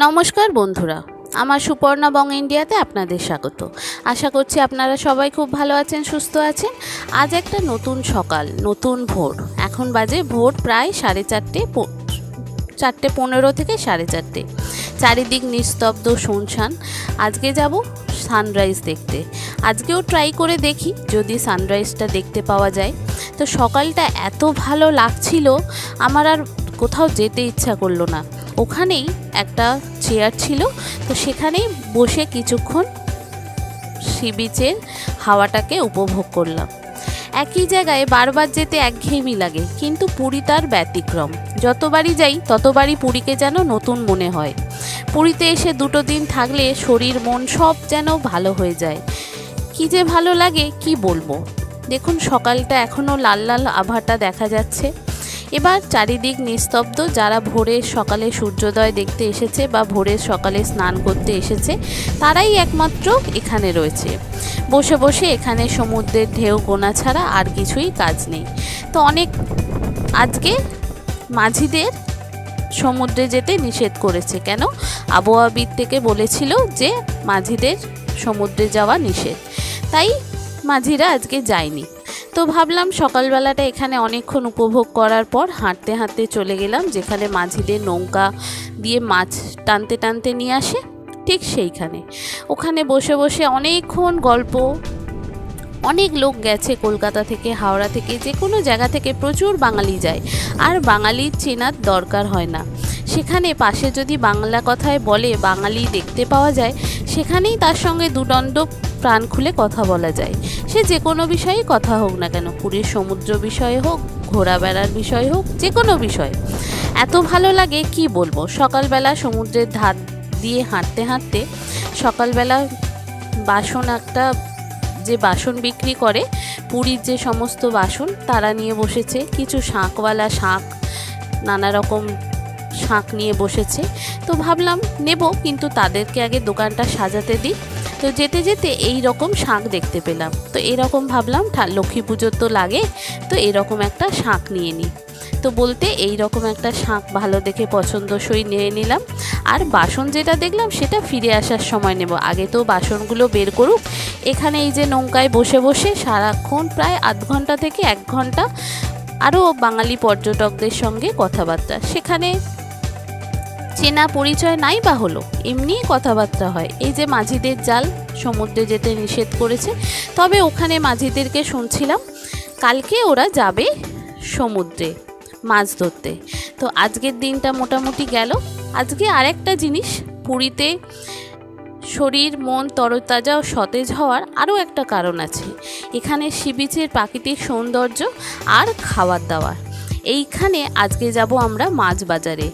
নমস্কার বন্ধুরা, আমার সুপর্ণা বং ইন্ডিয়াতে আপনাদের স্বাগত। আশা করছি আপনারা সবাই খুব ভালো আছেন, সুস্থ আছেন। আজ একটা নতুন সকাল, নতুন ভোর। এখন বাজে ভোর প্রায় 4:15 থেকে 4:30। চারিদিক নিস্তব্ধ, শুনশান। আজকে যাব সানরাইজ দেখতে। আজকেও ট্রাই করে দেখি যদি সানরাইজটা দেখতে পাওয়া যায়। তো সকালটা এত ভালো লাগছিল, আমার আর কোথাও যেতে ইচ্ছা করলো না। ওখানেই একটা চেয়ার ছিল, তো সেখানেই বসে কিছুক্ষণ সি বিচের হাওয়াটাকে উপভোগ করলাম। একই জায়গায় বারবার যেতে একঘেয়েমি লাগে, কিন্তু পুরী তার ব্যতিক্রম। যতবারই যাই ততবারই পুরীকে যেন নতুন মনে হয়। পুরীতে এসে 2 দিন থাকলে শরীর মন সব যেন ভালো হয়ে যায়। কি যে ভালো লাগে কি বলবো। দেখুন সকালটা এখনও লাল লাল আভাটা দেখা যাচ্ছে। এবার চারিদিক নিস্তব্ধ। যারা ভোরের সকালে সূর্যোদয় দেখতে এসেছে বা ভোরের সকালে স্নান করতে এসেছে, তারাই একমাত্র এখানে রয়েছে। বসে বসে এখানে সমুদ্রের ঢেউ গোনা ছাড়া আর কিছুই কাজ নেই। তো আজকে মাঝিদের সমুদ্রে যেতে নিষেধ করেছে। কেন? আবহাওয়াবিদ থেকে বলেছিল যে মাঝিদের সমুদ্রে যাওয়া নিষেধ, তাই মাঝিরা আজকে যায়নি। তো ভাবলাম সকালবেলাটা এখানে অনেকক্ষণ উপভোগ করার পর হাঁটতে হাঁটতে চলে গেলাম যেখানে মাঝিদের নৌকা দিয়ে মাছ টানতে টানতে নিয়ে আসে, ঠিক সেইখানে। ওখানে বসে বসে অনেকক্ষণ গল্প। অনেক লোক গেছে কলকাতা থেকে, হাওড়া থেকে, যে কোনো জায়গা থেকে প্রচুর বাঙালি যায়। আর বাঙালির চেনার দরকার হয় না। সেখানে পাশে যদি বাংলা কথায় বলে বাঙালি দেখতে পাওয়া যায়, সেখানেই তার সঙ্গে দুদণ্ড প্রাণ খুলে কথা বলা যায়। সে যে কোনো বিষয়ে কথা হোক না কেন, পুরীর সমুদ্র বিষয়ে হোক, ঘোরা বেড়ার বিষয় হোক, যে কোনো বিষয়। এত ভালো লাগে কি বলবো। সকালবেলা সমুদ্রের ধার দিয়ে হাঁটতে হাঁটতে সকালবেলা যে বাসন বিক্রি করে, পুরীর যে সমস্ত বাসন তারা নিয়ে বসেছে। কিছু শাঁখওয়ালা শাঁখ, নানা রকম শাঁখ নিয়ে বসেছে। তো ভাবলাম নেব, কিন্তু তাদেরকে আগে দোকানটা সাজাতে দিই। তো যেতে যেতে এই রকম শাঁখ দেখতে পেলাম। তো এরকম ভাবলাম লক্ষ্মী পুজোর তো লাগে, তো এরকম একটা শাঁখ নিয়ে নিই। তো বলতে এই রকম একটা শাঁখ ভালো দেখে পছন্দসই নিয়ে নিলাম। আর বাসন যেটা দেখলাম সেটা ফিরে আসার সময় নেব। আগে তো বাসনগুলো বের করুক। এখানে এই যে নৌকায় বসে বসে সারাক্ষণ প্রায় আধ ঘন্টা থেকে 1 ঘন্টা আরও বাঙালি পর্যটকদের সঙ্গে কথাবার্তা। সেখানে চেনা পরিচয় নাই বা হলো, এমনিই কথাবার্তা হয়। এই যে মাঝিদের জাল সমুদ্রে যেতে নিষেধ করেছে, তবে ওখানে মাঝিদেরকে শুনছিলাম কালকে ওরা যাবে সমুদ্রে মাছ ধরতে। তো আজকের দিনটা মোটামুটি গেল। আজকে আরেকটা জিনিস, পুরীতে শরীর মন তরতাজা ও সতেজ হওয়ার আরও একটা কারণ আছে। এখানে সি বিচের প্রাকৃতিক সৌন্দর্য আর খাবার দাবার। এইখানে আজকে যাব আমরা মাছ বাজারে।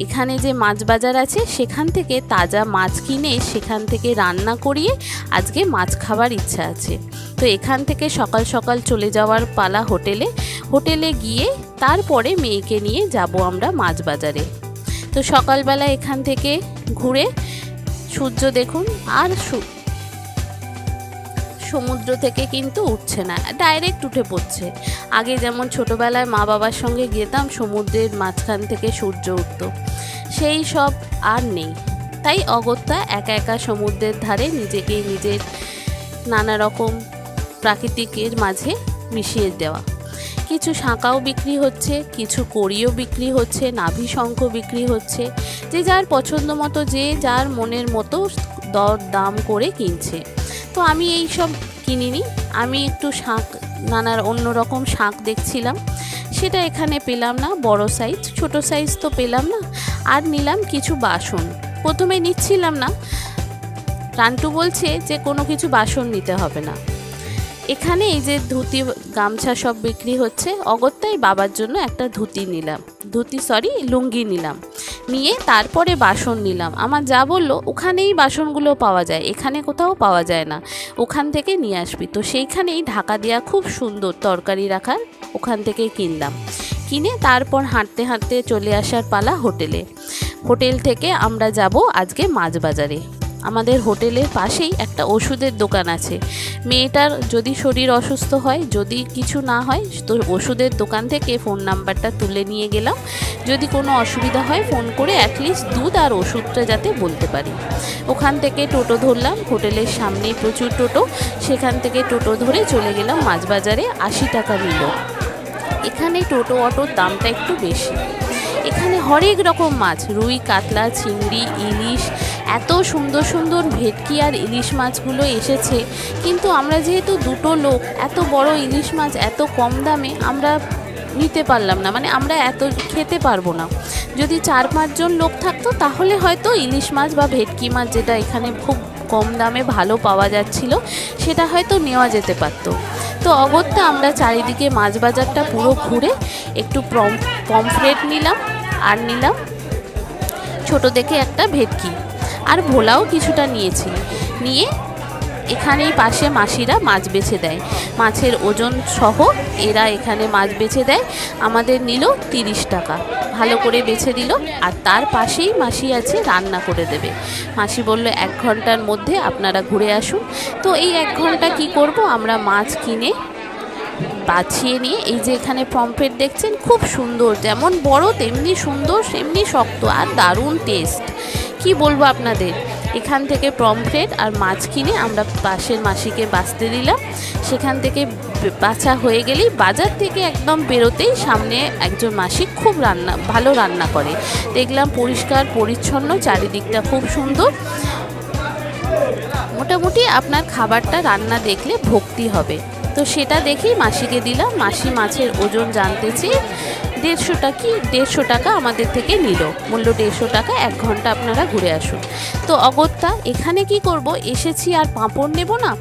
এখানে যে মাছ বাজার আছে সেখান থেকে তাজা মাছ কিনে সেখান থেকে রান্না করিয়ে আজকে মাছ খাবার ইচ্ছা আছে। তো এখান থেকে সকাল সকাল চলে যাওয়ার পালা হোটেলে গিয়ে তারপরে মেয়েকে নিয়ে যাব আমরা মাছ বাজারে। তো সকালবেলা এখান থেকে ঘুরে সূর্য দেখুন, আর সমুদ্র থেকে কিন্তু উঠছে না, ডাইরেক্ট উঠে পড়ছে। আগে যেমন ছোটোবেলায় মা বাবার সঙ্গে যেতাম, সমুদ্রের মাঝখান থেকে সূর্য উঠত, সেই সব আর নেই। তাই অগত্যা একা একা সমুদ্রের ধারে নিজেকে নিজের নানা রকম প্রাকৃতিকের মাঝে মিশিয়ে দেওয়া। কিছু শাঁখাও বিক্রি হচ্ছে, কিছু কড়িও বিক্রি হচ্ছে, নাভি শঙ্খ বিক্রি হচ্ছে। যে যার পছন্দ মতো, যে যার মনের মতো দর দাম করে কিনছে। তো আমি এই সব কিনিনি, আমি একটু শাঁখ, নানার অন্যরকম শাঁখ দেখছিলাম। সেটা এখানে পেলাম না, বড় সাইজ, ছোট সাইজ তো পেলাম না। আর নিলাম কিছু বাসন। প্রথমে নিচ্ছিলাম না, রান্টু বলছে যে কোনো কিছু বাসন নিতে হবে না। এখানে এই যে ধুতি গামছা সব বিক্রি হচ্ছে, অগত্যাই বাবার জন্য একটা লুঙ্গি নিলাম। নিয়ে তারপরে বাসন নিলাম। আমার যা বললো ওখানেই বাসনগুলো পাওয়া যায়, এখানে কোথাও পাওয়া যায় না, ওখান থেকে নিয়ে আসবি। তো সেইখানেই ঢাকা দেওয়া খুব সুন্দর তরকারি রাখার, ওখান থেকে কিনলাম। কিনে তারপর হাঁটতে হাঁটতে চলে আসার পালা হোটেল থেকে আমরা যাব আজকে মাছ বাজারে। আমাদের হোটেলের পাশেই একটা ওষুধের দোকান আছে। মেয়েটার যদি শরীর অসুস্থ হয়, যদি কিছু না হয়, তো ওষুধের দোকান থেকে ফোন নাম্বারটা তুলে নিয়ে গেলাম, যদি কোনো অসুবিধা হয় ফোন করে অ্যাটলিস্ট দুধ আর ওষুধটা যাতে বলতে পারি। ওখান থেকে টোটো ধরলাম, হোটেলের সামনেই প্রচুর টোটো, সেখান থেকে টোটো ধরে চলে গেলাম মাছবাজারে। 80 টাকা নিল। এখানে টোটো অটোর দামটা একটু বেশি। এখানে হরেক রকম মাছ, রুই, কাতলা, চিংড়ি, ইলিশ, এত সুন্দর সুন্দর ভেটকি আর ইলিশ মাছগুলো এসেছে। কিন্তু আমরা যেহেতু দুটো লোক, এত বড় ইলিশ মাছ এত কম দামে আমরা নিতে পারলাম না, মানে আমরা এত খেতে পারবো না। যদি 4-5 জন লোক থাকতো তাহলে হয়তো ইলিশ মাছ বা ভেটকি মাছ, যেটা এখানে খুব কম দামে ভালো পাওয়া যাচ্ছিল, সেটা হয়তো নেওয়া যেতে পারতো। তো অগত্যা আমরা চারিদিকে মাছ বাজারটা পুরো ঘুরে একটু পমফ্রেট নিলাম, আর নিলাম ছোট দেখে একটা ভেটকি, আর ভোলাও কিছুটা নিয়েছি। নিয়ে এখানেই পাশে মাসিরা মাছ বেছে দেয়, মাছের ওজন সহ এরা এখানে মাছ বেছে দেয়। আমাদের নিল 30 টাকা, ভালো করে বেছে দিল। আর তার পাশেই মাসি আছে, রান্না করে দেবে। মাসি বলল 1 ঘন্টার মধ্যে আপনারা ঘুরে আসুন। তো এই 1 ঘন্টা কি করব, আমরা মাছ কিনে বাছিয়ে নিয়ে, এই যে এখানে পমফ্রেট দেখছেন, খুব সুন্দর, যেমন বড় তেমনি সুন্দর, তেমনি শক্ত, আর দারুণ টেস্ট। কি বলবো আপনাদের, এখান থেকে পমফ্রেট আর মাছ কিনে আমরা পাশের মাসিকে বাছতে দিলাম। সেখান থেকে বাছা হয়ে গেলেই বাজার থেকে একদম বেরোতেই সামনে একজন মাসি খুব ভালো রান্না করে। দেখলাম পরিষ্কার পরিচ্ছন্ন, চারিদিকটা খুব সুন্দর। মোটামুটি আপনার খাবারটা রান্না দেখলে ভক্তি হবে। তো সেটা দেখেই মাসিকে দিলাম। মাসি মাছের ওজন জানতে চেয়ে 150 টাকা আমাদের থেকে নিল। মূল্য 150 টাকা। 1 ঘন্টা আপনারা ঘুরে আসুন। তো অগত্যা এখানে কি করব, এসেছি আর পাঁপড় নেব না।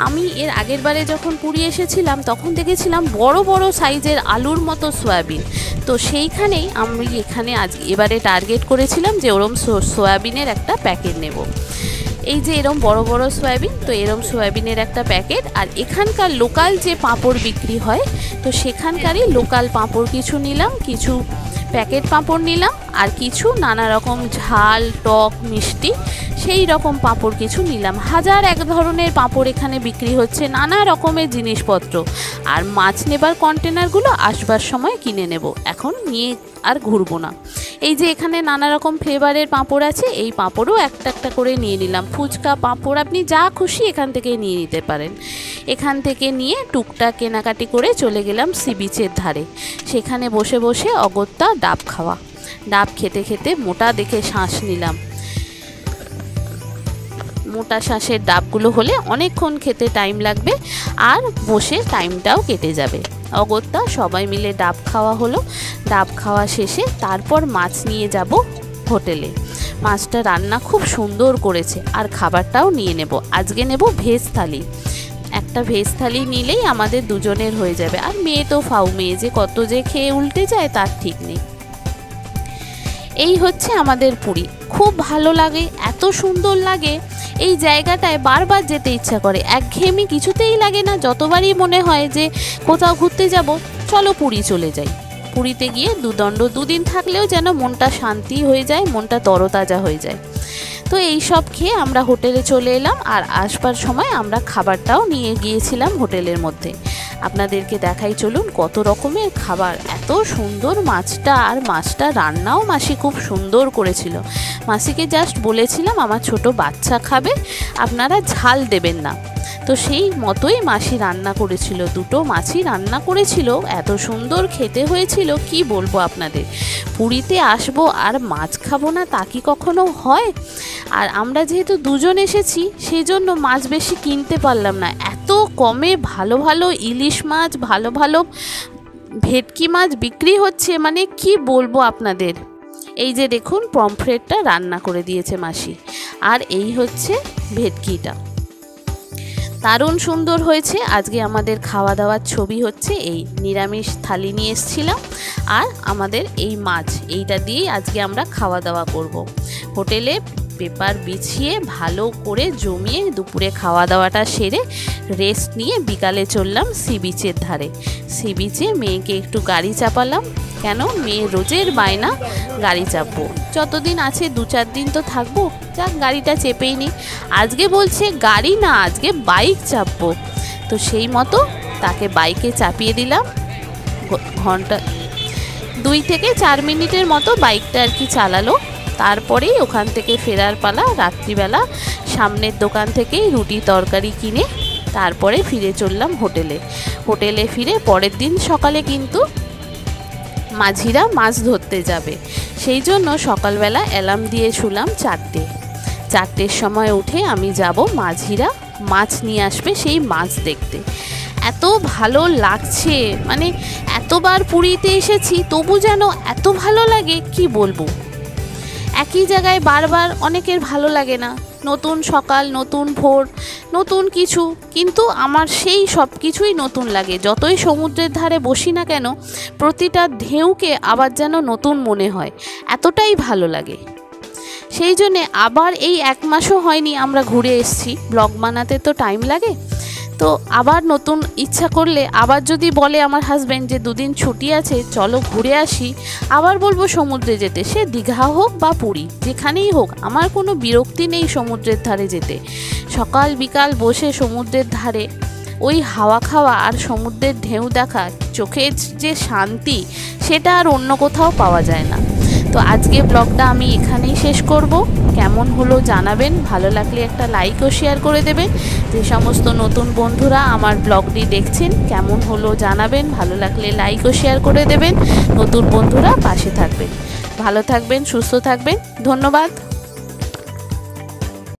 আমি এর আগের বারে যখন পুরী এসেছিলাম তখন দেখেছিলাম বড় বড় সাইজের আলুর মতো সয়াবিন। তো সেইখানেই আমি এখানে এবারে টার্গেট করেছিলাম যে ওরম সয়াবিনের একটা প্যাকেট নেব। এই যে এরম বড় বড় সয়াবিন, তো এরম সয়াবিনের একটা প্যাকেট। আর এখানকার লোকাল যে পাঁপড় বিক্রি হয়, তো সেখানকারই লোকাল পাঁপড় কিছু নিলাম, কিছু প্যাকেট পাঁপড় নিলাম, আর কিছু নানা রকম ঝাল, টক, মিষ্টি সেই রকম পাঁপড় কিছু নিলাম। 1001 ধরনের পাঁপড় এখানে বিক্রি হচ্ছে, নানা রকমের জিনিসপত্র। আর মাছ নেবার কন্টেনারগুলো আসবার সময় কিনে নেব, এখন নিয়ে আর ঘুরবো না। এই যে এখানে নানা রকম ফ্লেভারের পাঁপড় আছে, এই পাঁপড়ও একটা একটা করে নিয়ে নিলাম। ফুচকা, পাঁপড় আপনি যা খুশি এখান থেকে নিয়ে নিতে পারেন। এখান থেকে নিয়ে টুকটাক কেনাকাটি করে চলে গেলাম সি বিচের ধারে। সেখানে বসে বসে অগত্যা ডাব খাওয়া। ডাব খেতে খেতে মোটা দেখে শ্বাস নিলাম। মোটা শ্বাসের ডাবগুলো হলে অনেকক্ষণ খেতে টাইম লাগবে, আর বসে টাইমটাও কেটে যাবে। অগত্যা সবাই মিলে ডাব খাওয়া হলো। ডাব খাওয়া শেষে তারপর মাছ নিয়ে যাব হোটেলে। মাছটা রান্না খুব সুন্দর করেছে, আর খাবারটাও নিয়ে নেব। আজকে নেব ভেজ থালি। একটা ভেজ থালি নিলেই আমাদের দুজনের হয়ে যাবে। আর মেয়ে তো ফাউ মেয়ে, যে কত যে খেয়ে উল্টে যায় তার ঠিক নেই। এই হচ্ছে আমাদের পুরী। খুব ভালো লাগে, এত সুন্দর লাগে। এই জায়গাটায় বারবার যেতে ইচ্ছা করে, একঘেয়েমি কিছুতেই লাগে না। যতবারই মনে হয় যে কোথাও ঘুরতে যাব, চলো পুরী চলে যাই। পুরীতে গিয়ে 2 দিন থাকলেও যেন মনটা শান্তি হয়ে যায়, মনটা তরতাজা হয়ে যায়। তো এই সব খেয়ে আমরা হোটেলে চলে এলাম। আর আসবার সময় আমরা খাবারটাও নিয়ে গিয়েছিলাম হোটেলের মধ্যে। আপনাদেরকে দেখাই চলুন কত রকমের খাবার। এত সুন্দর মাছটা, আর মাছটা রান্নাও মাসি খুব সুন্দর করেছিল। মাসিকে জাস্ট বলেছিলাম আমার ছোট বাচ্চা খাবে, আপনারা ঝাল দেবেন না। তো সেই মতোই মাসি রান্না করেছিল। 2টো মাছই রান্না করেছিল, এত সুন্দর খেতে হয়েছিল কি বলবো আপনাদের। পুরীতে আসবো আর মাছ খাবো না, তা কি কখনো হয়? আর আমরা যেহেতু 2 জন এসেছি, সেই জন্য মাছ বেশি কিনতে পারলাম না। এত কমে ভালো ভালো ইলিশ মাছ, ভালো ভালো ভেটকি মাছ বিক্রি হচ্ছে, মানে কি বলবো আপনাদের। এই যে দেখুন পমফ্রেটটা রান্না করে দিয়েছে মাসি, আর এই হচ্ছে ভেটকিটা, দারুণ সুন্দর হয়েছে। আজকে আমাদের খাওয়া দাওয়ার ছবি হচ্ছে এই। নিরামিষ থালি নিয়ে এসেছিলাম, আর আমাদের এই মাছ, এইটা দিয়েই আজকে আমরা খাওয়া দাওয়া করব। হোটেলে পেপার বিছিয়ে ভালো করে জমিয়ে দুপুরে খাওয়া দাওয়াটা সেরে রেস্ট নিয়ে বিকালে চললাম সি বিচের ধারে। সি বিচে মেয়েকে একটু গাড়ি চাপালাম, কেন মেয়ে রোজের বায়না গাড়ি চাপবো। যতদিন আছে 2-4 দিন তো থাকবো, যাক গাড়িটা চেপেই নি। আজকে বলছে গাড়ি না, আজকে বাইক চাপবো। তো সেই মতো তাকে বাইকে চাপিয়ে দিলাম। ঘন্টা 2 থেকে 4 মিনিটের মতো বাইকটা আর কি চালালো। তারপরেই ওখান থেকে ফেরার পালা। রাত্রিবেলা সামনের দোকান থেকেই রুটি তরকারি কিনে তারপরে ফিরে চললাম হোটেলে ফিরে পরের দিন সকালে কিন্তু মাঝিরা মাছ ধরতে যাবে, সেই জন্য সকালবেলা অ্যালার্ম দিয়ে শুলাম 4টের সময় উঠে আমি যাব, মাঝিরা মাছ নিয়ে আসবে সেই মাছ দেখতে। এত ভালো লাগছে, মানে এতবার পুরীতে এসেছি তবু যেন এত ভালো লাগে কি বলবো। একই জায়গায় বারবার অনেকের ভালো লাগে না, নতুন সকাল, নতুন ভোর, নতুন কিছু, কিন্তু আমার সেই সব কিছুই নতুন লাগে। যতই সমুদ্রের ধারে বসি না কেন, প্রতিটা ঢেউকে আবার যেন নতুন মনে হয়, এতটাই ভালো লাগে। সেই জন্যে আবার এই 1 মাসও হয়নি আমরা ঘুরে এসেছি, ব্লগ বানাতে তো টাইম লাগে। তো আবার নতুন ইচ্ছা করলে, আবার যদি বলে আমার হাজব্যান্ড যে 2 দিন ছুটি আছে চলো ঘুরে আসি, আবার বলবো সমুদ্রে যেতে। সে দীঘা হোক বা পুরী, যেখানেই হোক, আমার কোনো বিরক্তি নেই সমুদ্রের ধারে যেতে। সকাল বিকাল বসে সমুদ্রের ধারে ওই হাওয়া খাওয়া আর সমুদ্রের ঢেউ দেখা, চোখের যে শান্তি, সেটা আর অন্য কোথাও পাওয়া যায় না। তো আজকে ব্লগটা আমি এখানেই শেষ করব। কেমন হলো জানাবেন, ভালো লাগলে একটা লাইক ও শেয়ার করে দেবেন। যে সমস্ত নতুন বন্ধুরা আমার ব্লগটি দেখছেন, কেমন হলো জানাবেন, ভালো লাগলে লাইক ও শেয়ার করে দেবেন। নতুন বন্ধুরা পাশে থাকবেন। ভালো থাকবেন, সুস্থ থাকবেন, ধন্যবাদ।